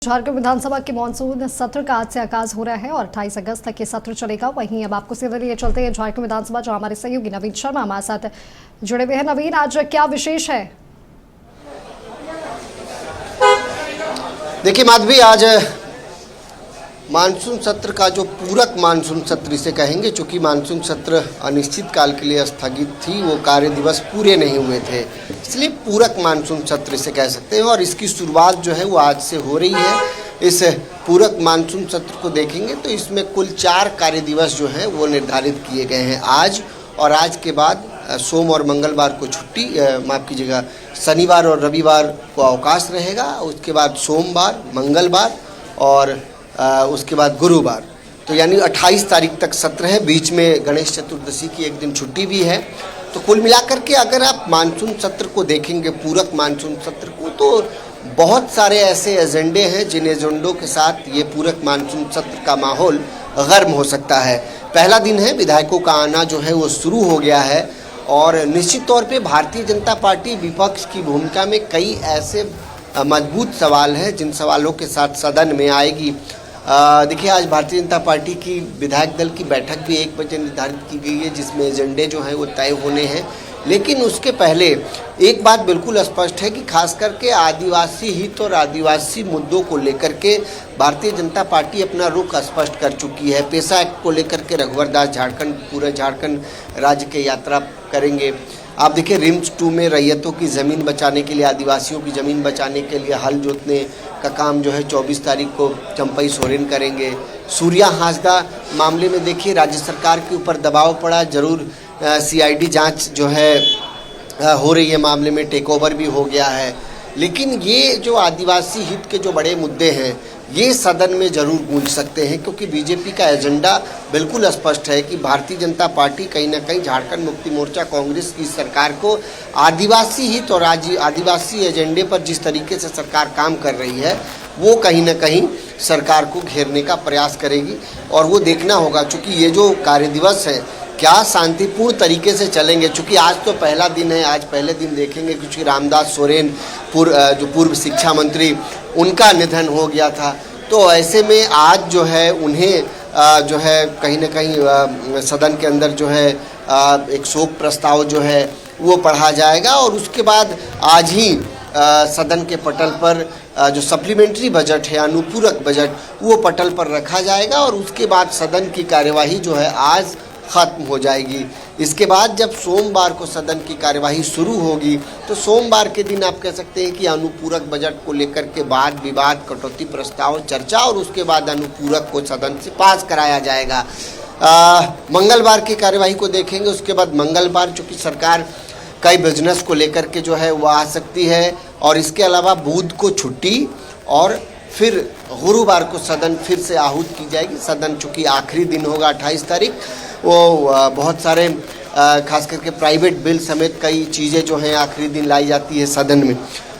झारखंड विधानसभा के मानसून सत्र का आज से आगाज हो रहा है और 28 अगस्त तक ये सत्र चलेगा। वहीं अब आपको सीधे लिए चलते हैं झारखंड विधानसभा, जो हमारे सहयोगी नवीन शर्मा हमारे साथ जुड़े हुए हैं। नवीन, आज क्या विशेष है? देखिए माधवी, आज मानसून सत्र का जो पूरक मानसून सत्र इसे कहेंगे, चूँकि मानसून सत्र अनिश्चित काल के लिए स्थगित थी, वो कार्य दिवस पूरे नहीं हुए थे, इसलिए पूरक मानसून सत्र इसे कह सकते हैं। और इसकी शुरुआत जो है वो आज से हो रही है। इस पूरक मानसून सत्र को देखेंगे तो इसमें कुल 4 कार्य दिवस जो है वो निर्धारित किए गए हैं। आज और आज के बाद सोम और मंगलवार को छुट्टी, माफ़ कीजिएगा, शनिवार और रविवार को अवकाश रहेगा। उसके बाद सोमवार, मंगलवार और उसके बाद गुरुवार, तो यानी 28 तारीख तक सत्र है। बीच में गणेश चतुर्दशी की एक दिन छुट्टी भी है। तो कुल मिलाकर के अगर आप मानसून सत्र को देखेंगे, पूरक मानसून सत्र को, तो बहुत सारे ऐसे एजेंडे हैं जिन एजेंडों के साथ ये पूरक मानसून सत्र का माहौल गर्म हो सकता है। पहला दिन है, विधायकों का आना जो है वो शुरू हो गया है और निश्चित तौर पे भारतीय जनता पार्टी विपक्ष की भूमिका में कई ऐसे मजबूत सवाल हैं जिन सवालों के साथ सदन में आएगी। देखिए, आज भारतीय जनता पार्टी की विधायक दल की बैठक भी 1 बजे निर्धारित की गई है, जिसमें एजेंडे जो हैं वो तय होने हैं। लेकिन उसके पहले एक बात बिल्कुल स्पष्ट है कि खास करके आदिवासी हित और आदिवासी मुद्दों को लेकर के भारतीय जनता पार्टी अपना रुख स्पष्ट कर चुकी है। पेशा एक्ट को लेकर के रघुवर दास पूरे झारखंड राज्य के यात्रा करेंगे। आप देखिए, रिम्स 2 में रैयतों की ज़मीन बचाने के लिए, आदिवासियों की ज़मीन बचाने के लिए हल जोतने का काम जो है 24 तारीख को चंपई सोरेन करेंगे। सूर्या हासदा मामले में देखिए, राज्य सरकार के ऊपर दबाव पड़ा, जरूर CID जांच जो है हो रही है, मामले में टेक ओवर भी हो गया है। लेकिन ये जो आदिवासी हित के जो बड़े मुद्दे हैं, ये सदन में जरूर गूंज सकते हैं, क्योंकि बीजेपी का एजेंडा बिल्कुल स्पष्ट है कि भारतीय जनता पार्टी कहीं ना कहीं झारखंड मुक्ति मोर्चा कांग्रेस की सरकार को आदिवासी हित और आदिवासी एजेंडे पर जिस तरीके से सरकार काम कर रही है, वो कहीं ना कहीं सरकार को घेरने का प्रयास करेगी। और वो देखना होगा, चूँकि ये जो कार्य दिवस है क्या शांतिपूर्ण तरीके से चलेंगे। चूँकि आज तो पहला दिन है, आज पहले दिन देखेंगे, क्योंकि रामदास सोरेन जो पूर्व शिक्षा मंत्री, उनका निधन हो गया था। तो ऐसे में आज जो है उन्हें जो है कहीं ना कहीं सदन के अंदर जो है एक शोक प्रस्ताव जो है वो पढ़ा जाएगा। और उसके बाद आज ही सदन के पटल पर जो सप्लीमेंट्री बजट है, अनुपूरक बजट, वो पटल पर रखा जाएगा। और उसके बाद सदन की कार्यवाही जो है आज ख़त्म हो जाएगी। इसके बाद जब सोमवार को सदन की कार्यवाही शुरू होगी, तो सोमवार के दिन आप कह सकते हैं कि अनुपूरक बजट को लेकर के वाद विवाद, कटौती प्रस्ताव, चर्चा, और उसके बाद अनुपूरक को सदन से पास कराया जाएगा। मंगलवार की कार्यवाही को देखेंगे। उसके बाद मंगलवार चूँकि सरकार कई बिजनेस को लेकर के जो है वो आ सकती है, और इसके अलावा बुध को छुट्टी और फिर गुरुवार को सदन फिर से आहूत की जाएगी। सदन चूँकि आखिरी दिन होगा 28 तारीख, वो बहुत सारे खास करके प्राइवेट बिल समेत कई चीज़ें जो हैं आखिरी दिन लाई जाती है सदन में।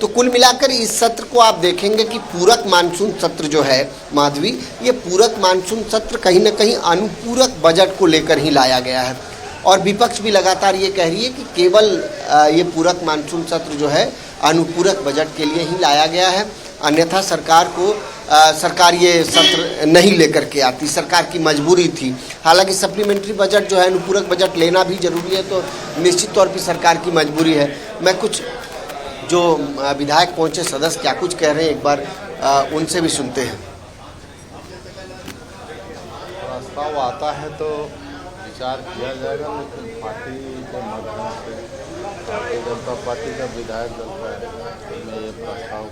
तो कुल मिलाकर इस सत्र को आप देखेंगे कि पूरक मानसून सत्र जो है माधवी, ये पूरक मानसून सत्र कहीं ना कहीं अनुपूरक बजट को लेकर ही लाया गया है। और विपक्ष भी लगातार ये कह रही है कि केवल ये पूरक मानसून सत्र जो है अनुपूरक बजट के लिए ही लाया गया है, अन्यथा सरकार ये सत्र नहीं लेकर के आती, सरकार की मजबूरी थी। हालांकि सप्लीमेंट्री बजट जो है, अनुपूरक बजट लेना भी जरूरी है, तो निश्चित तौर पर सरकार की मजबूरी है। मैं कुछ जो विधायक पहुंचे सदस्य क्या कुछ कह रहे हैं, एक बार उनसे भी सुनते हैं। प्रस्ताव आता है तो विचार किया जाएगा, लेकिन पार्टी के माध्यम से भारतीय जनता पार्टी का विधायक दल में ये प्रस्ताव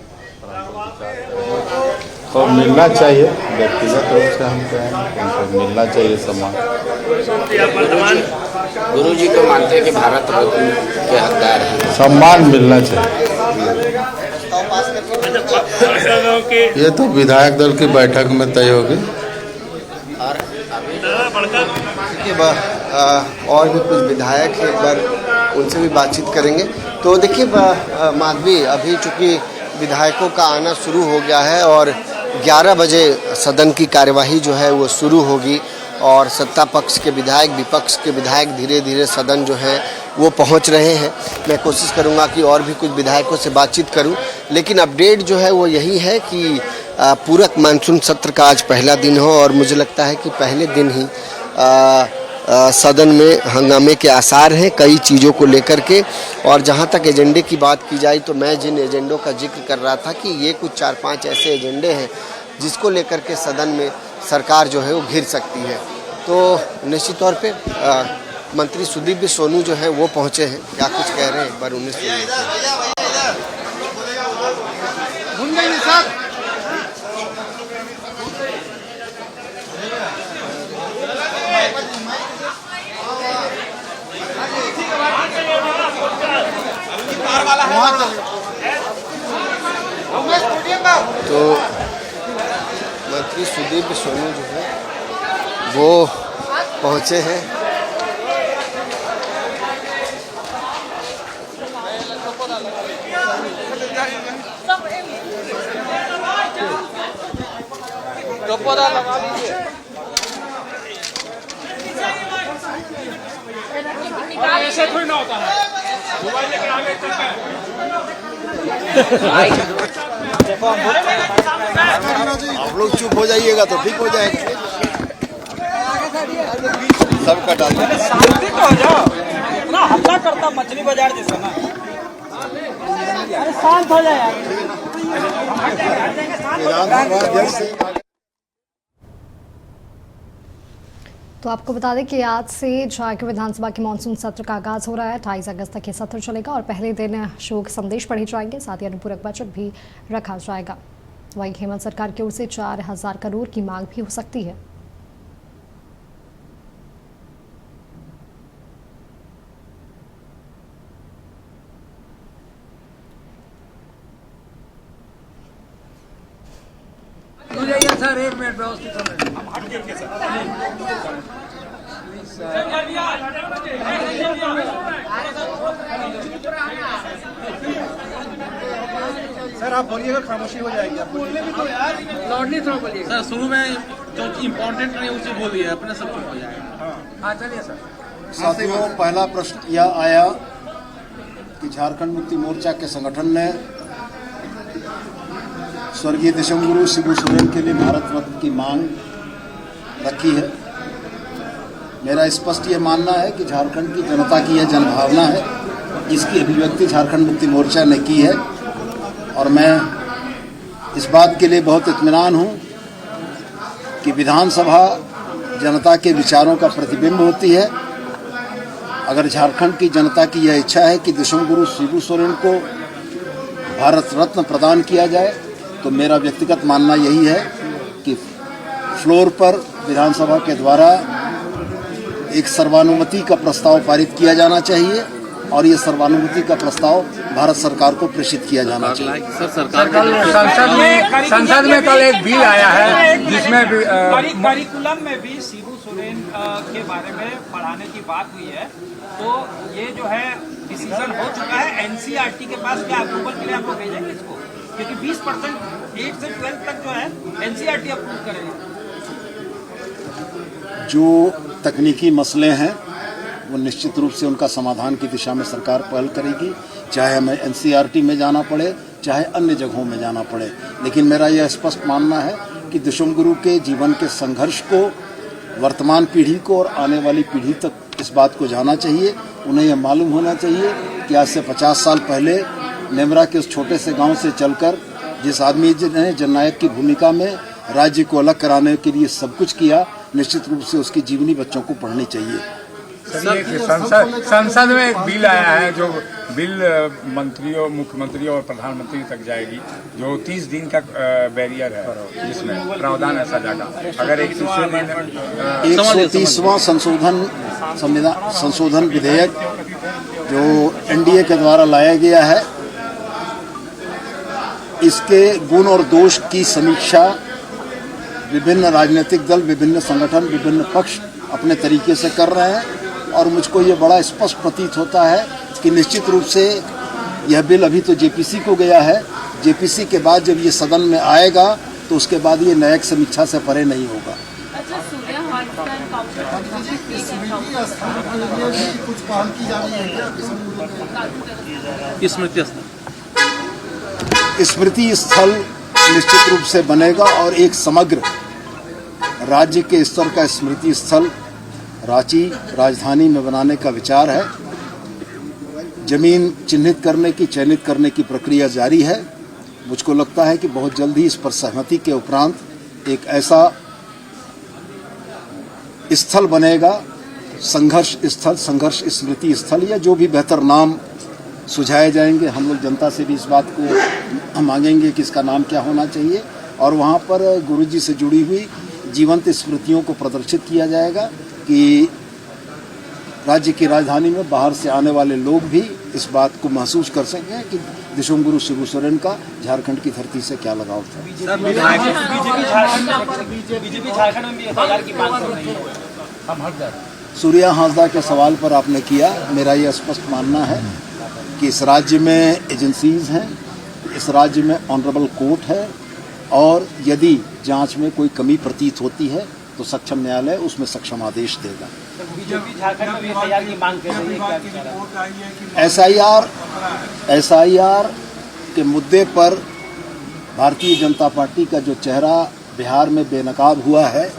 तो मिलना चाहिए। व्यक्तिगत रूप से हम कहें उनको मिलना चाहिए सम्मान। गुरु जी को मानते हैं कि भारत रत्न के हकदार हैं, सम्मान मिलना चाहिए। ये तो विधायक दल की बैठक में तय होगी। और भी कुछ विधायक हैं, एक बार उनसे भी बातचीत करेंगे। तो देखिए माधवी, अभी चूँकि विधायकों का आना शुरू हो गया है और 11 बजे सदन की कार्यवाही जो है वो शुरू होगी, और सत्ता पक्ष के विधायक, विपक्ष के विधायक धीरे धीरे सदन जो है वो पहुंच रहे हैं। मैं कोशिश करूंगा कि और भी कुछ विधायकों से बातचीत करूं, लेकिन अपडेट जो है वो यही है कि पूरक मानसून सत्र का आज पहला दिन हो और मुझे लगता है कि पहले दिन ही सदन में हंगामे के आसार हैं कई चीज़ों को लेकर के। और जहां तक एजेंडे की बात की जाए तो मैं जिन एजेंडों का जिक्र कर रहा था कि ये कुछ 4-5 ऐसे एजेंडे हैं जिसको लेकर के सदन में सरकार जो है वो घिर सकती है। तो निश्चित तौर पे मंत्री सुदीप सोनू जो है वो पहुंचे हैं, क्या कुछ कह रहे हैं एक बार उन्हें सुनिए। तो मंत्री सुदीप सोनू जो है वो पहुंचे हैं। ऐसे थोड़ी ना होता है, मोबाइल लेकर आगे चलता है। आप लोग चुप हो जाइएगा तो ठीक हो जाएगा। सबका डाल शांति तो हो जाओ ना, हल्ला करता मछली बाजार जैसा ना। अरे शांत हो जाए यार। तो आपको बता दें कि आज से झारखंड विधानसभा के मानसून सत्र का आगाज हो रहा है। 28 अगस्त तक ये सत्र चलेगा और पहले दिन शोक संदेश पढ़े जाएंगे, साथ ही अनुपूरक बजट भी रखा जाएगा। वहीं हेमंत सरकार की ओर से 4000 करोड़ की मांग भी हो सकती है। सर एक मिनट व्यवस्थित सर आप बोलिएगा, खामोशी हो जाएगी। आप बोलने भी तो यार लौटनी थोड़ा बोलिए सर, शुरू में जो इम्पोर्टेंट नहीं उसे बोलिए, अपने सब कुछ हो जाएगा। हाँ चलिए सर। साथियों, पहला प्रश्न यह आया कि झारखंड मुक्ति मोर्चा के संगठन ने स्वर्गीय देशमगुरु शिबू सोरेन के लिए भारत रत्न की मांग रखी है। मेरा स्पष्ट ये मानना है कि झारखंड की जनता की यह जनभावना है, इसकी अभिव्यक्ति झारखंड मुक्ति मोर्चा ने की है और मैं इस बात के लिए बहुत इत्मीनान हूँ कि विधानसभा जनता के विचारों का प्रतिबिंब होती है। अगर झारखंड की जनता की यह इच्छा है कि देशमगुरु शिबू सोरेन को भारत रत्न प्रदान किया जाए तो मेरा व्यक्तिगत मानना यही है कि फ्लोर पर विधानसभा के द्वारा एक सर्वानुमति का प्रस्ताव पारित किया जाना चाहिए और ये सर्वानुमति का प्रस्ताव भारत सरकार को प्रेषित किया जाना चाहिए। सर संसद में कल एक बिल आया है जिसमें करिकुलम में भी शिबू सोरेन के बारे में पढ़ाने की बात हुई है। तो ये जो है डिसीजन हो चुका है, एनसीईआरटी के पास क्या अप्रूवल के लिए आप लोग भेजेंगे इसको, क्योंकि 20% 8 से 12 तक जो है एनसीईआरटी अप्रूव करेगा। जो तकनीकी मसले हैं वो निश्चित रूप से उनका समाधान की दिशा में सरकार पहल करेगी, चाहे हमें एनसीईआरटी में जाना पड़े चाहे अन्य जगहों में जाना पड़े। लेकिन मेरा यह स्पष्ट मानना है कि देशमगुरु के जीवन के संघर्ष को वर्तमान पीढ़ी को और आने वाली पीढ़ी तक इस बात को जाना चाहिए। उन्हें यह मालूम होना चाहिए कि आज से 50 साल पहले नेमरा के उस छोटे से गांव से चलकर जिस आदमी ने जननायक की भूमिका में राज्य को अलग कराने के लिए सब कुछ किया, निश्चित रूप से उसकी जीवनी बच्चों को पढ़नी चाहिए। संसद में एक बिल आया है जो बिल मंत्रियों, मुख्यमंत्रियों और प्रधानमंत्री तक जाएगी, जो 30 दिन का बैरियर है, जिसमें प्रावधान ऐसा जाएगा अगर 130वां संशोधन विधेयक जो एनडीए के द्वारा लाया गया है, इसके गुण और दोष की समीक्षा विभिन्न राजनीतिक दल, विभिन्न संगठन, विभिन्न पक्ष अपने तरीके से कर रहे हैं और मुझको ये बड़ा स्पष्ट प्रतीत होता है कि निश्चित रूप से यह बिल अभी तो जेपीसी को गया है, जेपीसी के बाद जब ये सदन में आएगा तो उसके बाद ये न्यायिक समीक्षा से परे नहीं होगा। स्मृति स्मृति स्थल निश्चित रूप से बनेगा और एक समग्र राज्य के स्तर का स्मृति स्थल रांची राजधानी में बनाने का विचार है। जमीन चिन्हित करने की, चयनित करने की प्रक्रिया जारी है। मुझको लगता है कि बहुत जल्द ही इस पर सहमति के उपरांत एक ऐसा स्थल बनेगा, संघर्ष स्थल, संघर्ष स्मृति स्थल, या जो भी बेहतर नाम सुझाए जाएंगे। हम लोग जनता से भी इस बात को मांगेंगे कि इसका नाम क्या होना चाहिए, और वहाँ पर गुरुजी से जुड़ी हुई जीवंत स्मृतियों को प्रदर्शित किया जाएगा कि राज्य की राजधानी में बाहर से आने वाले लोग भी इस बात को महसूस कर सकें कि दिशोम गुरु शिबू सोरेन का झारखंड की धरती से क्या लगाव था। बीजेपी झारखंड में भी एफआईआर की मांग कर रही है। हम हट जाए। सूर्या हांसदा के सवाल पर आपने किया, मेरा यह स्पष्ट मानना है कि इस राज्य में एजेंसीज हैं, इस राज्य में ऑनरेबल कोर्ट है, और यदि जांच में कोई कमी प्रतीत होती है तो सक्षम न्यायालय उसमें सक्षम आदेश देगा। बीजेपी झारखंड में भी एफआईआर की मांग कर रही है। एसआईआर के मुद्दे पर भारतीय जनता पार्टी का जो चेहरा बिहार में बेनकाब हुआ है,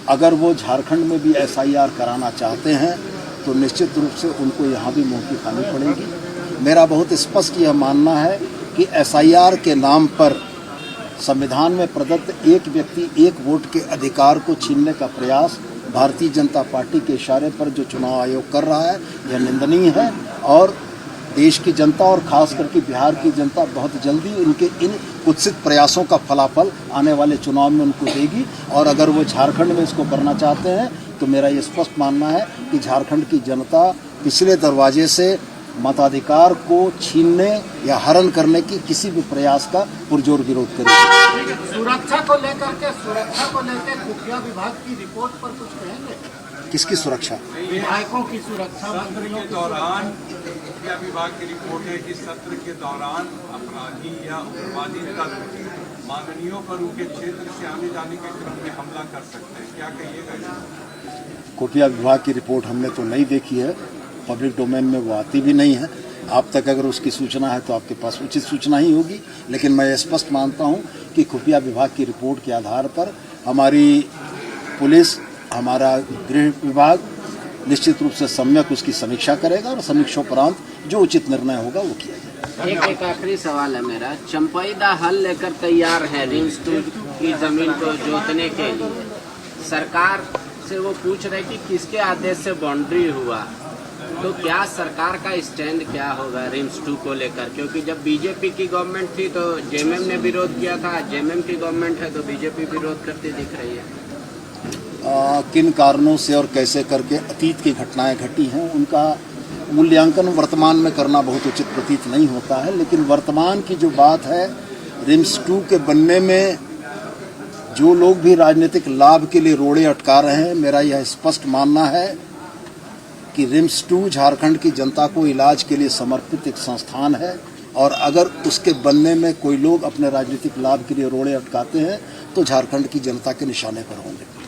अगर वो झारखंड में भी एसआईआर कराना चाहते हैं तो निश्चित रूप से उनको यहाँ भी मुंह की खानी पड़ेगी। मेरा बहुत स्पष्ट यह मानना है कि एसआईआर के नाम पर संविधान में प्रदत्त एक व्यक्ति एक वोट के अधिकार को छीनने का प्रयास भारतीय जनता पार्टी के इशारे पर जो चुनाव आयोग कर रहा है, यह निंदनीय है, और देश की जनता और खास करके बिहार की जनता बहुत जल्दी उनके इन कुत्सित प्रयासों का फलाफल आने वाले चुनाव में उनको देगी। और अगर वो झारखंड में इसको करना चाहते हैं तो मेरा ये स्पष्ट मानना है कि झारखंड की जनता पिछले दरवाजे से मताधिकार को छीनने या हरण करने की किसी भी प्रयास का पुरजोर विरोध करेगी। सुरक्षा को लेकर खुफिया विभाग की रिपोर्ट पर कुछ कहेंगे? किसकी सुरक्षा? विधायकों की सुरक्षा। सत्र के दौरान खुफिया विभाग की रिपोर्ट है कि सत्र के दौरान अपराधी या उग्रवादी तत्व माननीयों पर उनके क्षेत्र से आने जाने के क्रम में हमला कर सकते हैं, क्या कहिएगा? खुफिया विभाग की रिपोर्ट हमने तो नहीं देखी है, पब्लिक डोमेन में वो आती भी नहीं है। आप तक अगर उसकी सूचना है तो आपके पास उचित सूचना ही होगी, लेकिन मैं स्पष्ट मानता हूं कि खुफिया विभाग की रिपोर्ट के आधार पर हमारी पुलिस, हमारा गृह विभाग निश्चित रूप से सम्यक उसकी समीक्षा करेगा, और समीक्षोपरांत जो उचित निर्णय होगा वो किया जाएगा। एक आखिरी सवाल है मेरा, चंपईदा हल लेकर तैयार है रिम्स 2 की जमीन को जोतने के लिए, सरकार से वो पूछ रहे कि किसके आदेश से बाउंड्री हुआ, तो क्या सरकार का स्टैंड क्या होगा रिम्स 2 को लेकर? क्योंकि जब बीजेपी की गवर्नमेंट थी तो जेएमएम ने विरोध किया था, जेएमएम की गवर्नमेंट है तो बीजेपी विरोध करती दिख रही है। किन कारणों से और कैसे करके अतीत की घटनाएं घटी हैं, उनका मूल्यांकन वर्तमान में करना बहुत उचित प्रतीत नहीं होता है। लेकिन वर्तमान की जो बात है, रिम्स 2 के बनने में जो लोग भी राजनीतिक लाभ के लिए रोड़े अटका रहे हैं, मेरा यह स्पष्ट मानना है कि रिम्स 2 झारखंड की जनता को इलाज के लिए समर्पित एक संस्थान है, और अगर उसके बनने में कोई लोग अपने राजनीतिक लाभ के लिए रोड़े अटकाते हैं तो झारखंड की जनता के निशाने पर होंगे।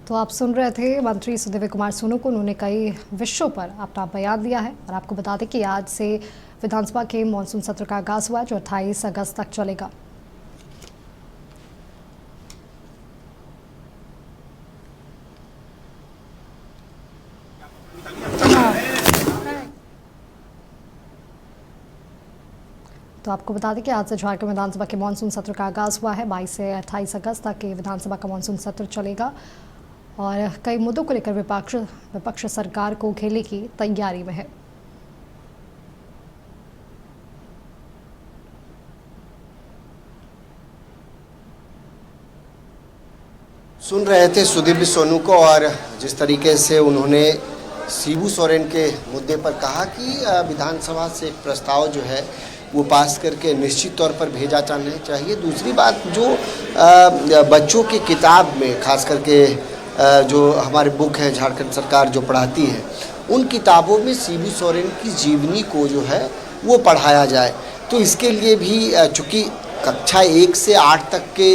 तो आप सुन रहे थे मंत्री सुदिव्य कुमार सोनू को। उन्होंने कई विषयों पर अपना बयान दिया है, और आपको बता दें कि आज से विधानसभा के मानसून सत्र का आगाज हुआ, जो 28 अगस्त तक चलेगा। तो आपको बता दें कि आज से झारखंड विधानसभा के मानसून सत्र का आगाज हुआ है। 22 से 28 अगस्त तक के विधानसभा का मानसून सत्र चलेगा, और कई मुद्दों को लेकर विपक्ष सरकार को घेरने की तैयारी में है। सुन रहे थे सुदिव्य सोनू को, और जिस तरीके से उन्होंने शिबू सोरेन के मुद्दे पर कहा कि विधानसभा से एक प्रस्ताव जो है वो पास करके निश्चित तौर पर भेजा जाना चाहिए। दूसरी बात, जो बच्चों की किताब में खास करके जो हमारे बुक है झारखंड सरकार जो पढ़ाती है, उन किताबों में शिबू सोरेन की जीवनी को जो है वो पढ़ाया जाए। तो इसके लिए भी चूँकि कक्षा 1 से 8 तक के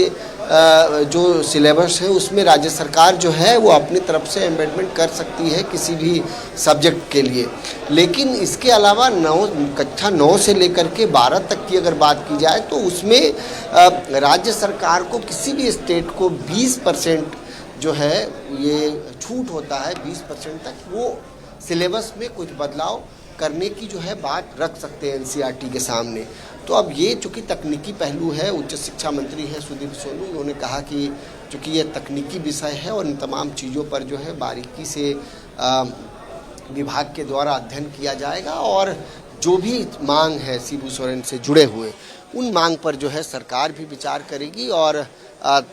जो सिलेबस है उसमें राज्य सरकार जो है वो अपनी तरफ से एमेंडमेंट कर सकती है किसी भी सब्जेक्ट के लिए। लेकिन इसके अलावा कक्षा 9 से लेकर के 12 तक की अगर बात की जाए तो उसमें राज्य सरकार को किसी भी स्टेट को 20% जो है ये छूट होता है, 20% तक वो सिलेबस में कुछ बदलाव करने की जो है बात रख सकते हैं एनसीईआरटी के सामने। तो अब ये चूँकि तकनीकी पहलू है, उच्च शिक्षा मंत्री हैं सुदीप सोनू, उन्होंने कहा कि चूँकि ये तकनीकी विषय है और इन तमाम चीज़ों पर जो है बारीकी से विभाग के द्वारा अध्ययन किया जाएगा और जो भी मांग है शिबू सोरेन से जुड़े हुए उन मांग पर जो है सरकार भी विचार करेगी और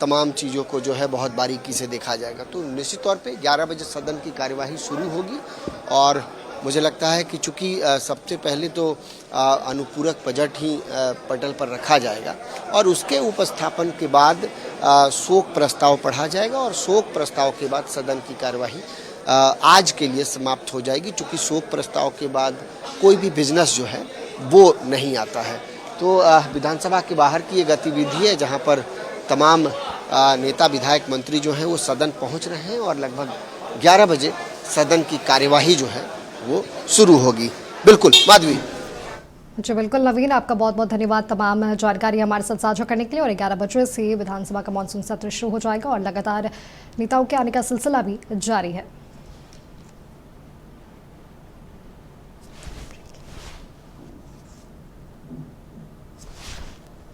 तमाम चीज़ों को जो है बहुत बारीकी से देखा जाएगा। तो निश्चित तौर पे 11 बजे सदन की कार्यवाही शुरू होगी और मुझे लगता है कि चूँकि सबसे पहले तो अनुपूरक बजट ही पटल पर रखा जाएगा और उसके उपस्थापन के बाद शोक प्रस्ताव पढ़ा जाएगा और शोक प्रस्ताव के बाद सदन की कार्यवाही आज के लिए समाप्त हो जाएगी। चूँकि शोक प्रस्ताव के बाद कोई भी बिजनेस जो है वो नहीं आता है। तो विधानसभा के बाहर की ये गतिविधि है जहाँ पर तमाम नेता विधायक मंत्री जो हैं वो सदन पहुँच रहे हैं और लगभग 11 बजे सदन की कार्यवाही जो है वो शुरू होगी। बिल्कुल माधवी। जी बिल्कुल नवीन, आपका बहुत बहुत धन्यवाद तमाम जानकारी हमारे साथ साझा करने के लिए। और 11 बजे से विधानसभा का मानसून सत्र शुरू हो जाएगा और लगातार नेताओं के आने का सिलसिला भी जारी है।